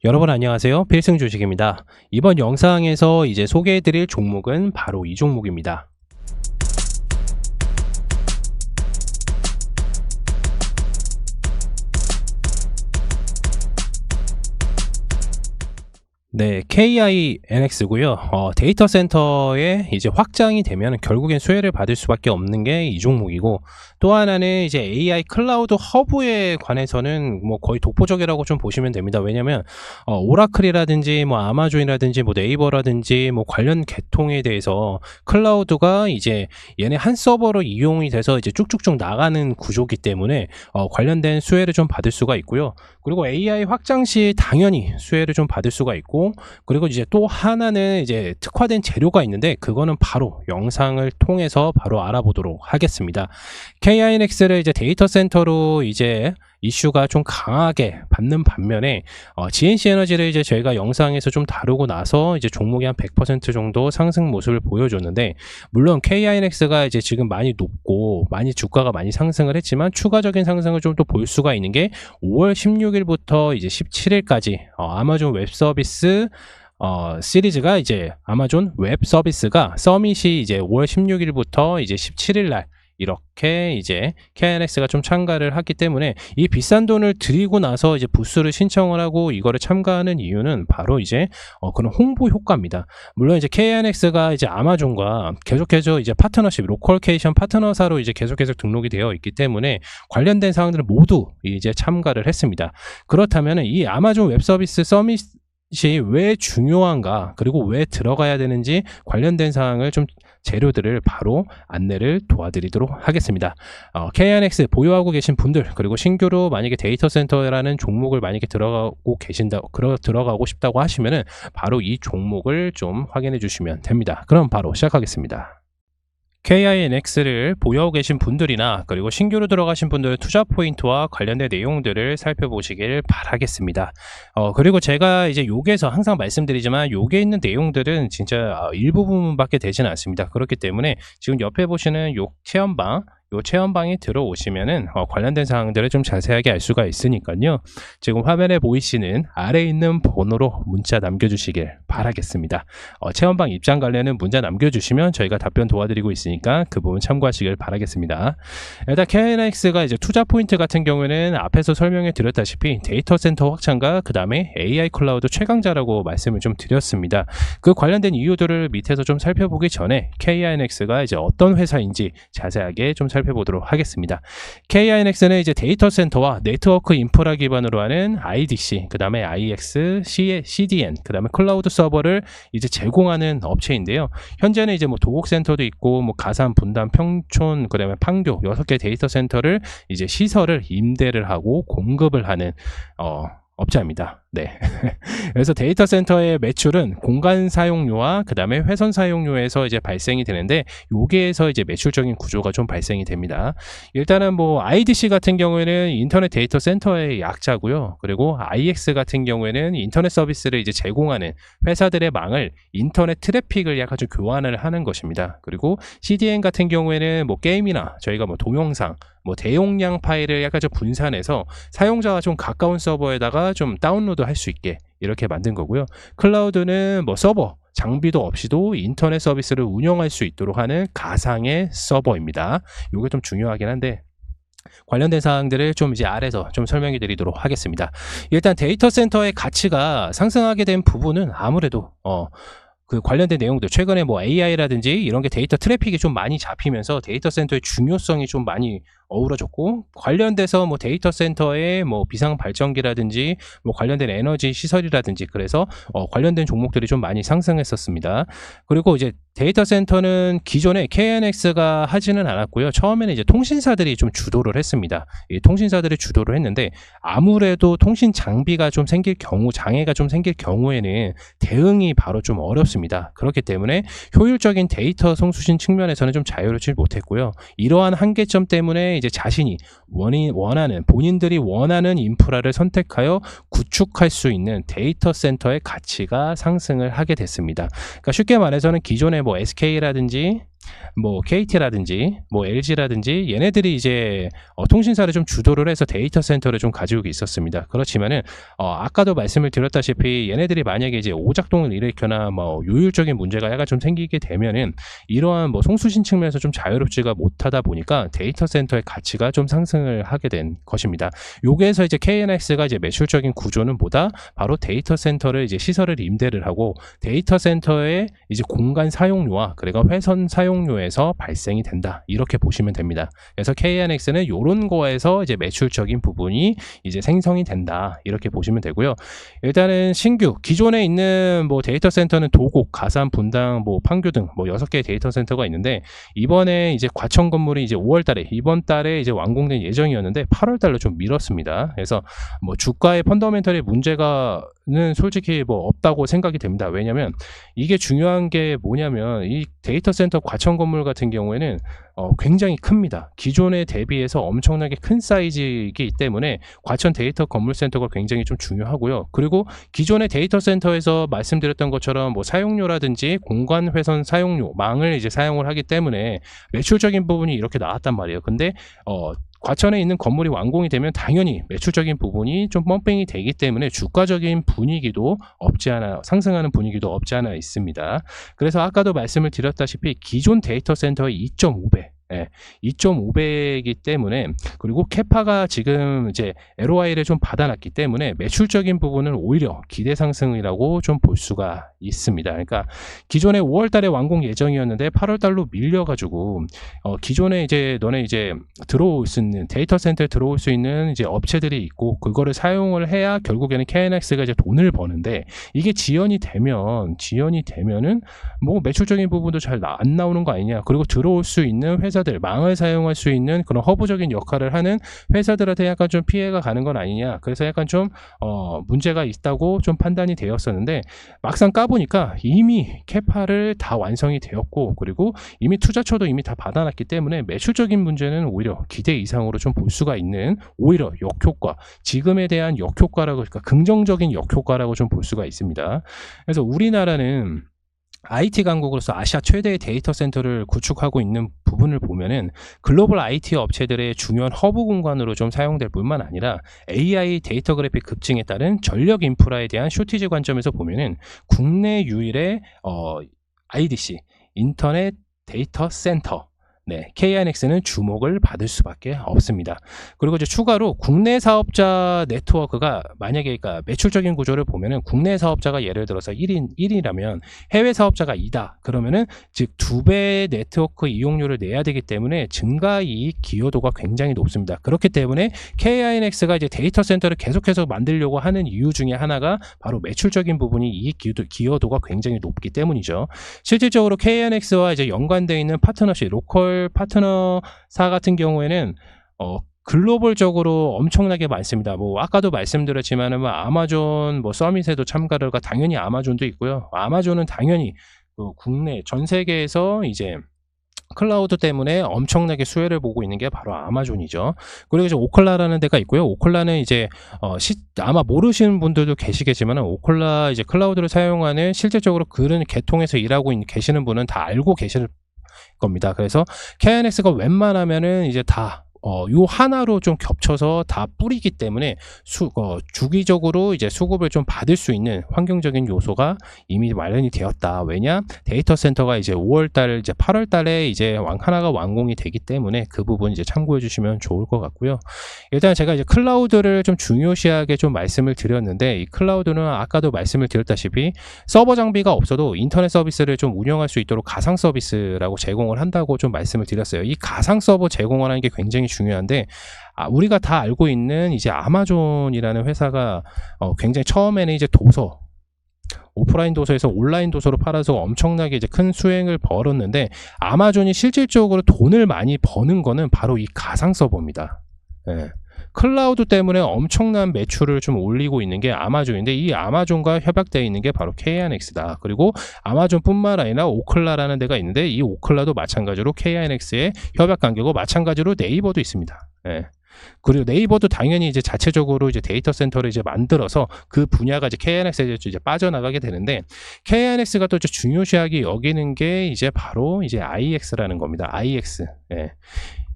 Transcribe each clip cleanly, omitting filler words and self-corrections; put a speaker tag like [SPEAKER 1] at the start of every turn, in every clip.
[SPEAKER 1] 여러분 안녕하세요. 필승 주식입니다. 이번 영상에서 이제 소개해드릴 종목은 바로 이 종목입니다. 네, KINX고요. 데이터 센터에 이제 확장이 되면 결국엔 수혜를 받을 수밖에 없는 게 이 종목이고, 또 하나는 이제 AI 클라우드 허브에 관해서는 뭐 거의 독보적이라고 좀 보시면 됩니다. 왜냐면 오라클이라든지 뭐 아마존이라든지 뭐 네이버라든지 뭐 관련 계통에 대해서 클라우드가 이제 얘네 한 서버로 이용이 돼서 이제 쭉쭉쭉 나가는 구조기 때문에 관련된 수혜를 좀 받을 수가 있고요. 그리고 AI 확장 시 당연히 수혜를 좀 받을 수가 있고, 그리고 이제 또 하나는 이제 특화된 재료가 있는데 그거는 바로 영상을 통해서 바로 알아보도록 하겠습니다. KINX를 이제 데이터 센터로 이제 이슈가 좀 강하게 받는 반면에 GNC 에너지를 이제 저희가 영상에서 좀 다루고 나서 이제 종목이 한 100% 정도 상승 모습을 보여줬는데, 물론 KINX가 이제 지금 많이 높고 많이 주가가 많이 상승을 했지만 추가적인 상승을 좀 또 볼 수가 있는 게 5월 16일부터 이제 17일까지 아마존 웹 서비스 시리즈가 이제 아마존 웹 서비스가 서밋이 이제 5월 16일부터 이제 17일 날 이렇게 이제 KINX가 좀 참가를 하기 때문에 이 비싼 돈을 들이고 나서 이제 부스를 신청을 하고 이거를 참가하는 이유는 바로 이제 그런 홍보 효과입니다. 물론 이제 KINX가 이제 아마존과 계속해서 이제 파트너십, 로컬케이션 파트너사로 이제 계속해서 등록이 되어 있기 때문에 관련된 사항들을 모두 이제 참가를 했습니다. 그렇다면 이 아마존 웹 서비스 서밋이 왜 중요한가, 그리고 왜 들어가야 되는지 관련된 사항을 좀 재료들을 바로 안내를 도와드리도록 하겠습니다. KINX 보유하고 계신 분들, 그리고 신규로 만약에 데이터 센터라는 종목을 만약에 들어가고 싶다고 하시면은 바로 이 종목을 좀 확인해 주시면 됩니다. 그럼 바로 시작하겠습니다. KINX를 보유하고 계신 분들이나 그리고 신규로 들어가신 분들의 투자 포인트와 관련된 내용들을 살펴보시길 바라겠습니다. 그리고 제가 이제 요게서 항상 말씀드리지만 요게 있는 내용들은 진짜 일부분밖에 되지는 않습니다. 그렇기 때문에 지금 옆에 보시는 요 체험방에 들어오시면은 관련된 사항들을 좀 자세하게 알 수가 있으니까요. 지금 화면에 보이시는 아래에 있는 번호로 문자 남겨주시길 바라겠습니다. 체험방 입장 관련은 문자 남겨주시면 저희가 답변 도와드리고 있으니까 그 부분 참고하시길 바라겠습니다. 일단 KINX가 이제 투자 포인트 같은 경우에는 앞에서 설명해 드렸다시피 데이터 센터 확장과 그 다음에 AI 클라우드 최강자라고 말씀을 좀 드렸습니다. 그 관련된 이유들을 밑에서 좀 살펴보기 전에 KINX가 이제 어떤 회사인지 자세하게 좀 살펴보도록 하겠습니다. KINX는 이제 데이터 센터와 네트워크 인프라 기반으로 하는 IDC, 그 다음에 IX, CDN, 그 다음에 클라우드 서버를 이제 제공하는 업체인데요. 현재는 이제 뭐 도곡 센터도 있고, 뭐 가산, 분당, 평촌, 그 다음에 판교 6개 데이터 센터를 이제 시설을 임대를 하고 공급을 하는 업체입니다. 네. 그래서 데이터 센터의 매출은 공간 사용료와 그 다음에 회선 사용료에서 이제 발생이 되는데, 여기에서 이제 매출적인 구조가 좀 발생이 됩니다. 일단은 뭐 IDC 같은 경우에는 인터넷 데이터 센터의 약자고요. 그리고 IX 같은 경우에는 인터넷 서비스를 이제 제공하는 회사들의 망을 인터넷 트래픽을 약간 좀 교환을 하는 것입니다. 그리고 CDN 같은 경우에는 뭐 게임이나 저희가 뭐 동영상, 뭐 대용량 파일을 약간 좀 분산해서 사용자와 좀 가까운 서버에다가 좀 다운로드 할 수 있게 이렇게 만든 거고요. 클라우드는 뭐 서버 장비도 없이도 인터넷 서비스를 운영할 수 있도록 하는 가상의 서버입니다. 이게 좀 중요하긴 한데 관련된 사항들을 좀 이제 아래서 좀 설명해 드리도록 하겠습니다. 일단 데이터 센터의 가치가 상승하게 된 부분은 아무래도 그 관련된 내용들, 최근에 뭐 AI라든지 이런 게 데이터 트래픽이 좀 많이 잡히면서 데이터 센터의 중요성이 좀 많이 어우러졌고, 관련돼서 뭐 데이터 센터의 뭐 비상 발전기라든지 뭐 관련된 에너지 시설이라든지, 그래서 관련된 종목들이 좀 많이 상승했었습니다. 그리고 이제 데이터 센터는 기존에 KINX가 하지는 않았고요. 처음에는 이제 통신사들이 좀 주도를 했습니다. 이 통신사들이 주도를 했는데, 아무래도 통신 장비가 좀 생길 경우, 장애가 좀 생길 경우에는 대응이 바로 좀 어렵습니다. 그렇기 때문에 효율적인 데이터 송수신 측면에서는 좀 자유롭지 못했고요. 이러한 한계점 때문에 이제 자신이 본인들이 원하는 인프라를 선택하여 구축할 수 있는 데이터 센터의 가치가 상승을 하게 됐습니다. 그러니까 쉽게 말해서는 기존에 뭐 SK라든지 뭐 KT라든지 뭐 LG라든지 얘네들이 이제 통신사를 좀 주도를 해서 데이터 센터를 좀 가지고 있었습니다. 그렇지만은 아까도 말씀을 드렸다시피 얘네들이 만약에 이제 오작동을 일으켜나 뭐 요율적인 문제가 약간 좀 생기게 되면은 이러한 뭐 송수신 측면에서 좀 자유롭지가 못하다 보니까 데이터 센터의 가치가 좀 상승을 하게 된 것입니다. 요게에서 이제 KNX가 이제 매출적인 구조는 뭐다? 바로 데이터 센터를 이제 시설을 임대를 하고 데이터 센터의 이제 공간 사용료와 그리고 회선 사용료에서 발생이 된다. 이렇게 보시면 됩니다. 그래서 KNX는 이런 거에서 이제 매출적인 부분이 이제 생성이 된다. 이렇게 보시면 되고요. 일단은 신규 기존에 있는 뭐 데이터 센터는 도곡, 가산, 분당, 뭐 판교 등 뭐 6개의 데이터 센터가 있는데 이번에 이제 과천 건물이 이제 5월 달에 이번 달에 이제 완공될 예정이었는데 8월 달로 좀 미뤘습니다. 그래서 뭐 주가의 펀더멘털의 문제가는 솔직히 뭐 없다고 생각이 됩니다. 왜냐면 이게 중요한 게 뭐냐면 이 데이터 센터 과천 건물 같은 경우에는 굉장히 큽니다. 기존에 대비해서 엄청나게 큰 사이즈이기 때문에 과천 데이터 건물 센터가 굉장히 좀 중요하고요. 그리고 기존의 데이터 센터에서 말씀드렸던 것처럼 뭐 사용료라든지 공간 회선 사용료, 망을 이제 사용을 하기 때문에 매출적인 부분이 이렇게 나왔단 말이에요. 근데 과천에 있는 건물이 완공이 되면 당연히 매출적인 부분이 좀 펌핑이 되기 때문에 주가적인 분위기도 없지 않아, 상승하는 분위기도 없지 않아 있습니다. 그래서 아까도 말씀을 드렸다시피 기존 데이터 센터의 2.5배 2.5배이기 때문에 그리고 캐파가 지금 이제 LOI를 좀 받아놨기 때문에 매출적인 부분은 오히려 기대 상승이라고 좀 볼 수가 있습니다. 그러니까 기존에 5월 달에 완공 예정이었는데 8월 달로 밀려가지고 기존에 이제 너네 이제 들어올 수 있는 데이터 센터에 들어올 수 있는 이제 업체들이 있고 그거를 사용을 해야 결국에는 KNX가 이제 돈을 버는데 이게 지연이 되면은 뭐 매출적인 부분도 잘 안 나오는 거 아니냐. 그리고 들어올 수 있는 회사들 망을 사용할 수 있는 그런 허브적인 역할을 하는 회사들한테 약간 좀 피해가 가는 건 아니냐. 그래서 약간 좀 문제가 있다고 좀 판단이 되었었는데 막상 까보니까 이미 캐파를 다 완성이 되었고 그리고 이미 투자처도 이미 다 받아놨기 때문에 매출적인 문제는 오히려 기대 이상으로 좀 볼 수가 있는 오히려 역효과, 지금에 대한 역효과라고, 그러니까 긍정적인 역효과라고 좀 볼 수가 있습니다. 그래서 우리나라는 IT 강국으로서 아시아 최대의 데이터 센터를 구축하고 있는 부분을 보면은 글로벌 IT 업체들의 중요한 허브 공간으로 좀 사용될 뿐만 아니라 AI 데이터 그래픽 급증에 따른 전력 인프라에 대한 쇼티지 관점에서 보면은 국내 유일의 IDC 인터넷 데이터 센터 KNX는 주목을 받을 수밖에 없습니다. 그리고 이제 추가로 국내 사업자 네트워크가 만약에 그러니까 매출적인 구조를 보면은 국내 사업자가 예를 들어서 1이라면 해외 사업자가 2다. 그러면은 즉 2배의 네트워크 이용료를 내야 되기 때문에 증가 이익 기여도가 굉장히 높습니다. 그렇기 때문에 KNX가 이제 데이터 센터를 계속해서 만들려고 하는 이유 중에 하나가 바로 매출적인 부분이 이익 기여도가 굉장히 높기 때문이죠. 실질적으로 KNX와 이제 연관되어 있는 파트너십, 로컬 파트너사 같은 경우에는 글로벌적으로 엄청나게 많습니다. 뭐 아까도 말씀드렸지만은 뭐 아마존 뭐 서밋에도 참가가 당연히 아마존도 있고요. 아마존은 당연히 국내 전 세계에서 이제 클라우드 때문에 엄청나게 수혜를 보고 있는 게 바로 아마존이죠. 그리고 이제 오컬라라는 데가 있고요. 오컬라는 이제 아마 모르시는 분들도 계시겠지만 오컬라 이제 클라우드를 사용하는 실질적으로 그런 계통에서 일하고 계시는 분은 다 알고 계실 겁니다. 그래서 KNX가 웬만하면은 이제 다 요 하나로 좀 겹쳐서 다 뿌리기 때문에 주기적으로 이제 수급을 좀 받을 수 있는 환경적인 요소가 이미 마련이 되었다. 왜냐? 데이터 센터가 이제 5월달, 이제 8월달에 이제 하나가 완공이 되기 때문에 그 부분 이제 참고해 주시면 좋을 것 같고요. 일단 제가 이제 클라우드를 좀 중요시하게 좀 말씀을 드렸는데 이 클라우드는 아까도 말씀을 드렸다시피 서버 장비가 없어도 인터넷 서비스를 좀 운영할 수 있도록 가상 서비스라고 제공을 한다고 좀 말씀을 드렸어요. 이 가상 서버 제공하는 게 굉장히 중요한데 우리가 다 알고 있는 이제 아마존이라는 회사가 굉장히 처음에는 이제 도서 오프라인 도서에서 온라인 도서로 팔아서 엄청나게 이제 큰 수익을 벌었는데 아마존이 실질적으로 돈을 많이 버는 거는 바로 이 가상 서버입니다. 클라우드 때문에 엄청난 매출을 좀 올리고 있는 게 아마존인데 이 아마존과 협약되어 있는 게 바로 KNX다. 그리고 아마존뿐만 아니라 오클라라는 데가 있는데 이 오클라도 마찬가지로 KNX의 협약 관계고 마찬가지로 네이버도 있습니다. 그리고 네이버도 당연히 이제 자체적으로 이제 데이터 센터를 이제 만들어서 그 분야가 이제 KNX에 이제 빠져나가게 되는데, KNX가 또 이제 중요시하게 여기는 게 이제 바로 이제 IX라는 겁니다. IX. 예.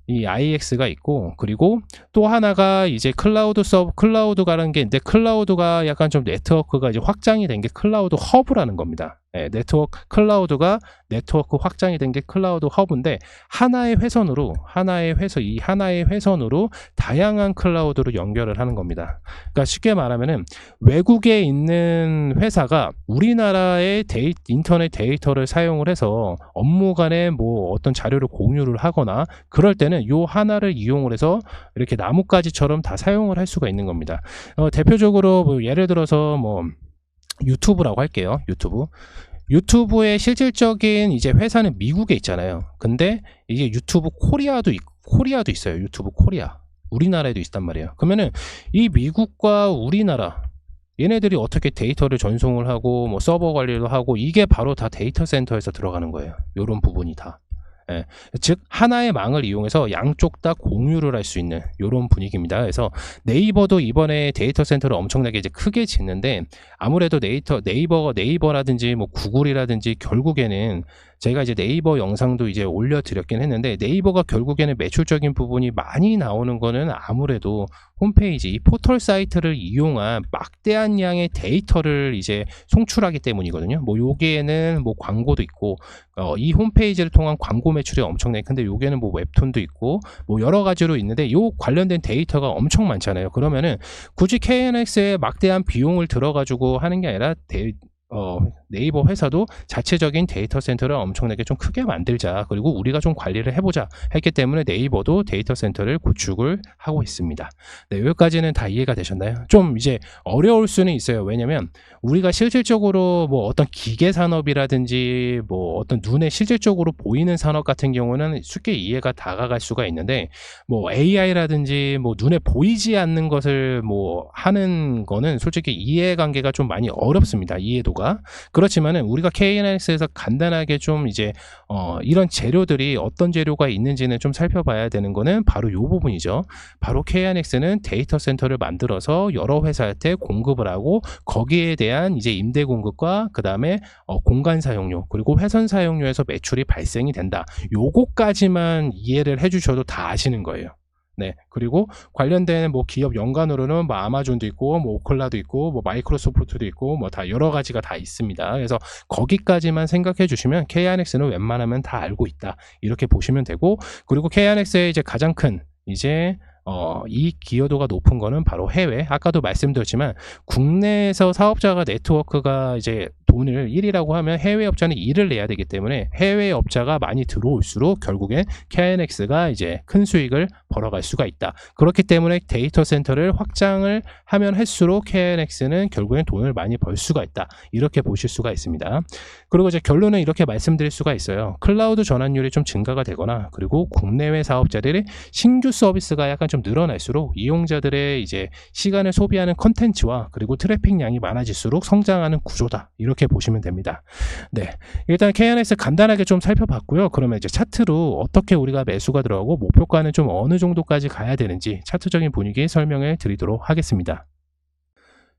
[SPEAKER 1] 이 IX가 있고, 그리고 또 하나가 이제 클라우드가라는 게 있는데, 클라우드가 약간 좀 네트워크가 이제 확장이 된 게 클라우드 허브라는 겁니다. 예, 클라우드가 네트워크 확장이 된 게 클라우드 허브인데, 하나의 회선으로 다양한 클라우드로 연결을 하는 겁니다. 그러니까 쉽게 말하면은 외국에 있는 회사가 우리나라의 인터넷 데이터를 사용을 해서 업무 간에 뭐 어떤 자료를 공유를 하거나 그럴 때는 요 하나를 이용을 해서 이렇게 나뭇가지처럼 다 사용을 할 수가 있는 겁니다. 대표적으로 뭐 예를 들어서 뭐 유튜브라고 할게요. 유튜브의 실질적인 이제 회사는 미국에 있잖아요. 근데 이게 유튜브 코리아도 있어요. 유튜브 코리아. 우리나라에도 있단 말이에요. 그러면은 이 미국과 우리나라 얘네들이 어떻게 데이터를 전송을 하고 뭐 서버 관리를 하고, 이게 바로 다 데이터 센터에서 들어가는 거예요. 이런 부분이 다. 예, 즉 하나의 망을 이용해서 양쪽 다 공유를 할 수 있는 이런 분위기입니다. 그래서 네이버도 이번에 데이터 센터를 엄청나게 이제 크게 짓는데, 아무래도 네이버라든지 뭐 구글이라든지 결국에는 제가 이제 네이버 영상도 이제 올려드렸긴 했는데, 네이버가 결국에는 매출적인 부분이 많이 나오는 거는 아무래도 홈페이지, 이 포털 사이트를 이용한 막대한 양의 데이터를 이제 송출하기 때문이거든요. 뭐 여기에는 뭐 광고도 있고, 이 홈페이지를 통한 광고 매출이 엄청나게 큰데, 여기에는 뭐 웹툰도 있고 뭐 여러 가지로 있는데, 요 관련된 데이터가 엄청 많잖아요. 그러면은 굳이 KNX에 막대한 비용을 들어가지고 하는 게 아니라 네이버 회사도 자체적인 데이터 센터를 엄청나게 좀 크게 만들자, 그리고 우리가 좀 관리를 해보자 했기 때문에 네이버도 데이터 센터를 구축을 하고 있습니다. 네, 여기까지는 다 이해가 되셨나요? 좀 이제 어려울 수는 있어요. 왜냐면 우리가 실질적으로 뭐 어떤 기계 산업이라든지 뭐 어떤 눈에 실질적으로 보이는 산업 같은 경우는 쉽게 이해가 다가갈 수가 있는데, 뭐 AI라든지 뭐 눈에 보이지 않는 것을 뭐 하는 거는 솔직히 이해관계가 좀 많이 어렵습니다. 이해도가. 그렇지만은 우리가 KNX에서 간단하게 좀 이제 이런 재료들이 어떤 재료가 있는지는 좀 살펴봐야 되는 거는 바로 이 부분이죠. 바로 KNX는 데이터 센터를 만들어서 여러 회사한테 공급을 하고, 거기에 대한 이제 임대 공급과 그 다음에 공간 사용료 그리고 회선 사용료에서 매출이 발생이 된다. 요거까지만 이해를 해주셔도 다 아시는 거예요. 네, 그리고 관련된 뭐 기업 연관으로는 뭐 아마존도 있고 뭐 오클라도 있고 뭐 마이크로소프트도 있고 뭐 다 여러 가지가 다 있습니다. 그래서 거기까지만 생각해 주시면 KNX는 웬만하면 다 알고 있다, 이렇게 보시면 되고, 그리고 KNX의 이제 가장 큰 이제 이 기여도가 높은 거는 바로 해외. 아까도 말씀드렸지만 국내에서 사업자가 네트워크가 이제 돈을 1이라고 하면 해외 업자는 2를 내야 되기 때문에, 해외 업자가 많이 들어올수록 결국엔 KNX가 이제 큰 수익을 벌어갈 수가 있다. 그렇기 때문에 데이터 센터를 확장을 하면 할수록 KNX는 결국엔 돈을 많이 벌 수가 있다, 이렇게 보실 수가 있습니다. 그리고 이제 결론은 이렇게 말씀드릴 수가 있어요. 클라우드 전환율이 좀 증가가 되거나, 그리고 국내외 사업자들의 신규 서비스가 약간 좀 늘어날수록 이용자들의 이제 시간을 소비하는 컨텐츠와 그리고 트래픽량이 많아질수록 성장하는 구조다, 이렇게 보시면 됩니다. 네, 일단 KNX 간단하게 좀 살펴봤고요. 그러면 이제 차트로 어떻게 우리가 매수가 들어가고 목표가는 좀 어느 정도까지 가야 되는지 차트적인 분위기 설명해 드리도록 하겠습니다.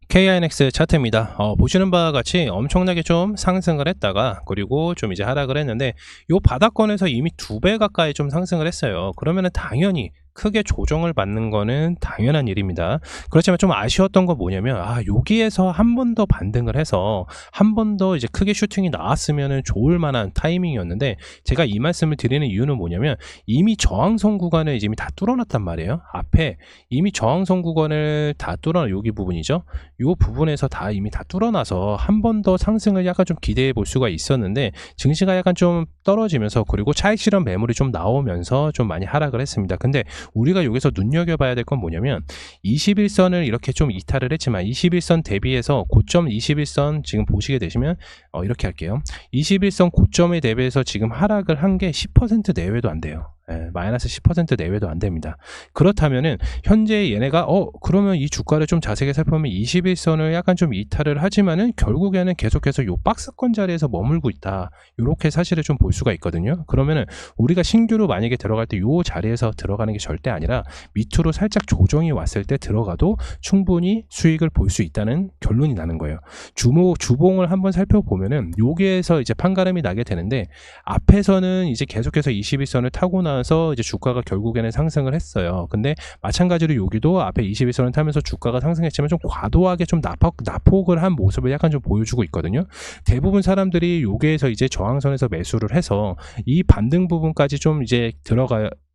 [SPEAKER 1] KNX 차트입니다. 보시는 바와 같이 엄청나게 좀 상승을 했다가 그리고 좀 이제 하락을 했는데, 요 바닥권에서 이미 2배 가까이 좀 상승을 했어요. 그러면은 당연히 크게 조정을 받는 거는 당연한 일입니다. 그렇지만 좀 아쉬웠던 건 뭐냐면, 여기에서 한 번 더 반등을 해서 한 번 더 이제 크게 슈팅이 나왔으면 좋을 만한 타이밍이었는데, 제가 이 말씀을 드리는 이유는 뭐냐면, 이미 저항선 구간을 이미 다 뚫어놨단 말이에요. 앞에 이미 저항선 구간을 다 여기 부분이죠. 이 부분에서 다 이미 다 뚫어놔서 한 번 더 상승을 약간 좀 기대해 볼 수가 있었는데, 증시가 약간 좀 떨어지면서 그리고 차익 실현 매물이 좀 나오면서 좀 많이 하락을 했습니다. 근데 우리가 여기서 눈여겨봐야 될 건 뭐냐면, 21선을 이렇게 좀 이탈을 했지만 21선 대비해서 고점 21선 지금 보시게 되시면 이렇게 할게요. 21선 고점에 대비해서 지금 하락을 한 게 10% 내외도 안 돼요. 마이너스 10% 내외도 안 됩니다. 그렇다면은 현재 얘네가 그러면 이 주가를 좀 자세하게 살펴보면 21선을 약간 좀 이탈을 하지만은 결국에는 계속해서 요 박스권 자리에서 머물고 있다. 요렇게 사실을 좀 볼 수가 있거든요. 그러면은 우리가 신규로 만약에 들어갈 때 요 자리에서 들어가는 게 절대 아니라 밑으로 살짝 조정이 왔을 때 들어가도 충분히 수익을 볼 수 있다는 결론이 나는 거예요. 주봉을 한번 살펴보면은 여기에서 이제 판가름이 나게 되는데, 앞에서는 이제 계속해서 21선을 타고 나서 이제 주가가 결국에는 상승을 했어요. 근데 마찬가지로 여기도 앞에 21선을 타면서 주가가 상승했지만 좀 과도하게 좀 나폭을 한 모습을 약간 좀 보여주고 있거든요. 대부분 사람들이 여기에서 이제 저항선에서 매수를 해서 이 반등 부분까지 좀 이제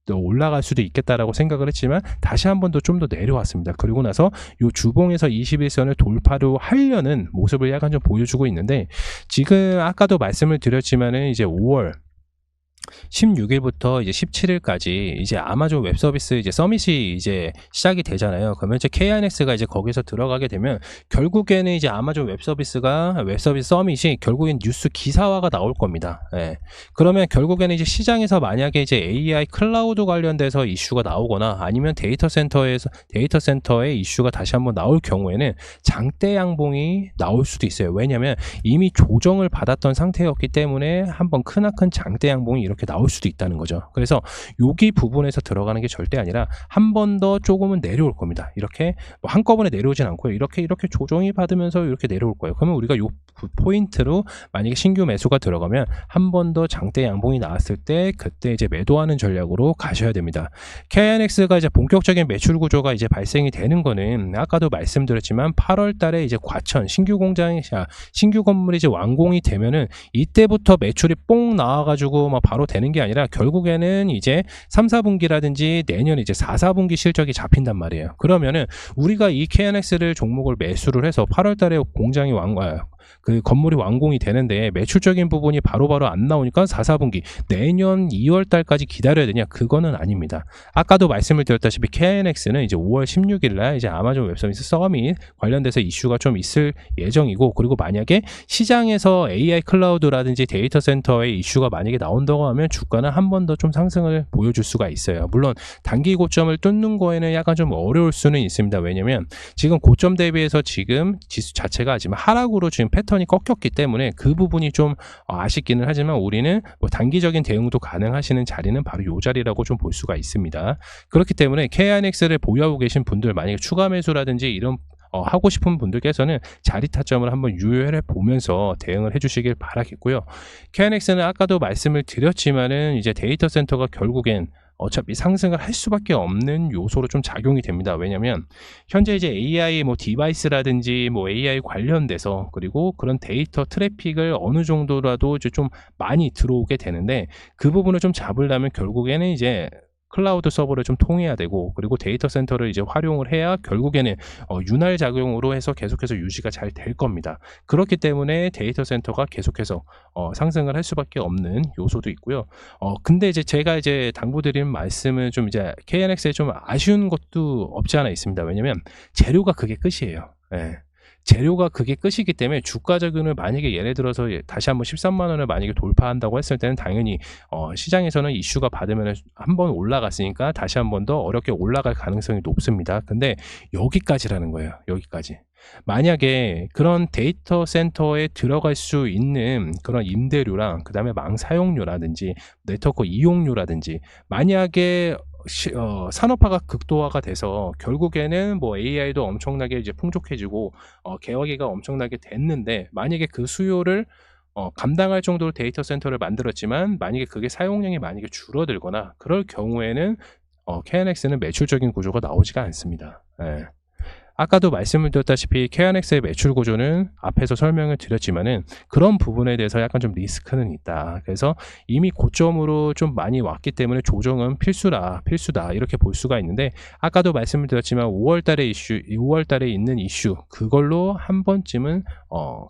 [SPEAKER 1] 올라갈 수도 있겠다라고 생각을 했지만 다시 한 번 더 좀 더 내려왔습니다. 그리고 나서 이 주봉에서 21선을 돌파를 하려는 모습을 약간 좀 보여주고 있는데, 지금 아까도 말씀을 드렸지만은 이제 5월 16일부터 이제 17일까지 이제 아마존 웹 서비스 이제 서밋이 이제 시작이 되잖아요. 그러면 이제 KINX가 이제 거기서 들어가게 되면 결국에는 이제 아마존 웹 서비스 서밋이 결국엔 뉴스 기사화가 나올 겁니다. 그러면 결국에는 이제 시장에서 만약에 이제 AI 클라우드 관련돼서 이슈가 나오거나 아니면 데이터 센터의 이슈가 다시 한번 나올 경우에는 장대 양봉이 나올 수도 있어요. 왜냐면 이미 조정을 받았던 상태였기 때문에 한번 크나큰 장대 양봉이 이렇게 나올 수도 있다는 거죠. 그래서 여기 부분에서 들어가는 게 절대 아니라 한 번 더 조금은 내려올 겁니다. 이렇게 뭐 한꺼번에 내려오진 않고요. 이렇게 조정이 받으면서 이렇게 내려올 거예요. 그러면 우리가 요 포인트로 만약에 신규 매수가 들어가면 한 번 더 장대 양봉이 나왔을 때 그때 이제 매도하는 전략으로 가셔야 됩니다. KINX가 이제 본격적인 매출 구조가 이제 발생이 되는 거는 아까도 말씀드렸지만 8월 달에 이제 과천 신규 건물이 이제 완공이 되면은 이때부터 매출이 뽕 나와가지고 막 바로 되는 게 아니라 결국에는 이제 3, 4분기라든지 내년 이제 4, 4분기 실적이 잡힌단 말이에요. 그러면은 우리가 이 KINX를 종목을 매수를 해서 8월 달에 공장이 그 건물이 완공이 되는데 매출적인 부분이 바로바로 안 나오니까 4, 4분기 내년 2월 달까지 기다려야 되냐? 그거는 아닙니다. 아까도 말씀을 드렸다시피 KINX는 이제 5월 16일 날 이제 아마존 웹서비스 서밋 관련돼서 이슈가 좀 있을 예정이고, 그리고 만약에 시장에서 AI 클라우드라든지 데이터 센터의 이슈가 만약에 나온다고 하면 주가는 한 번 더 좀 상승을 보여줄 수가 있어요. 물론 단기 고점을 뚫는 거에는 약간 좀 어려울 수는 있습니다. 왜냐면 지금 고점 대비해서 지금 지수 자체가 지금 하락으로 지금 패턴이 꺾였기 때문에 그 부분이 좀 아쉽기는 하지만 우리는 뭐 단기적인 대응도 가능하시는 자리는 바로 이 자리라고 좀 볼 수가 있습니다. 그렇기 때문에 KINX를 보유하고 계신 분들, 만약에 추가 매수라든지 이런 하고 싶은 분들께서는 자리 타점을 한번 유효해 보면서 대응을 해주시길 바라겠고요. KINX는 아까도 말씀을 드렸지만은 이제 데이터 센터가 결국엔 어차피 상승을 할 수밖에 없는 요소로 좀 작용이 됩니다. 왜냐면 현재 이제 AI 뭐 디바이스라든지 뭐 AI 관련돼서 그리고 그런 데이터 트래픽을 어느 정도라도 이제 좀 많이 들어오게 되는데, 그 부분을 좀 잡으려면 결국에는 이제 클라우드 서버를 좀 통해야 되고, 그리고 데이터 센터를 이제 활용을 해야 결국에는 윤활 작용으로 해서 계속해서 유지가 잘 될 겁니다. 그렇기 때문에 데이터 센터가 계속해서 상승을 할 수밖에 없는 요소도 있고요. 근데 이제 제가 이제 당부드리는 말씀은 좀 이제 KINX에 좀 아쉬운 것도 없지 않아 있습니다. 왜냐면 재료가 그게 끝이에요. 재료가 그게 끝이기 때문에 주가 적응을 만약에 예를 들어서 다시 한번 13만 원을 만약에 돌파한다고 했을 때는 당연히 시장에서는 이슈가 받으면 한번 올라갔으니까 다시 한번 더 어렵게 올라갈 가능성이 높습니다. 근데 여기까지라는 거예요. 여기까지. 만약에 그런 데이터 센터에 들어갈 수 있는 그런 임대료랑 그 다음에 망 사용료라든지 네트워크 이용료라든지 만약에 산업화가 극도화가 돼서 결국에는 뭐 AI도 엄청나게 이제 풍족해지고 개화기가 엄청나게 됐는데, 만약에 그 수요를 감당할 정도로 데이터 센터를 만들었지만 만약에 그게 사용량이 만약에 줄어들거나 그럴 경우에는 KINX는 매출적인 구조가 나오지가 않습니다. 아까도 말씀을 드렸다시피 KINX의 매출 구조는 앞에서 설명을 드렸지만은 그런 부분에 대해서 약간 좀 리스크는 있다. 그래서 이미 고점으로 좀 많이 왔기 때문에 조정은 필수다 이렇게 볼 수가 있는데, 아까도 말씀을 드렸지만 5월 달에 있는 이슈 그걸로 한 번쯤은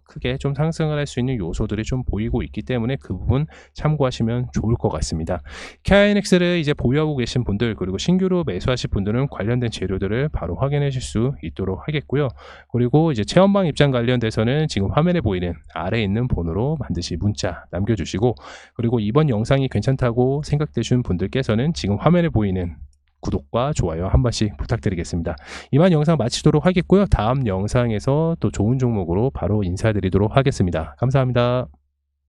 [SPEAKER 1] 크게 좀 상승을 할 수 있는 요소들이 좀 보이고 있기 때문에 그 부분 참고하시면 좋을 것 같습니다. KINX를 이제 보유하고 계신 분들, 그리고 신규로 매수하실 분들은 관련된 재료들을 바로 확인하실 수 있도록 있도록 하겠고요. 그리고 이제 체험방 입장 관련돼서는 지금 화면에 보이는 아래에 있는 번호로 반드시 문자 남겨주시고, 그리고 이번 영상이 괜찮다고 생각되신 분들께서는 지금 화면에 보이는 구독과 좋아요 한 번씩 부탁드리겠습니다. 이만 영상 마치도록 하겠고요. 다음 영상에서 또 좋은 종목으로 바로 인사드리도록 하겠습니다. 감사합니다.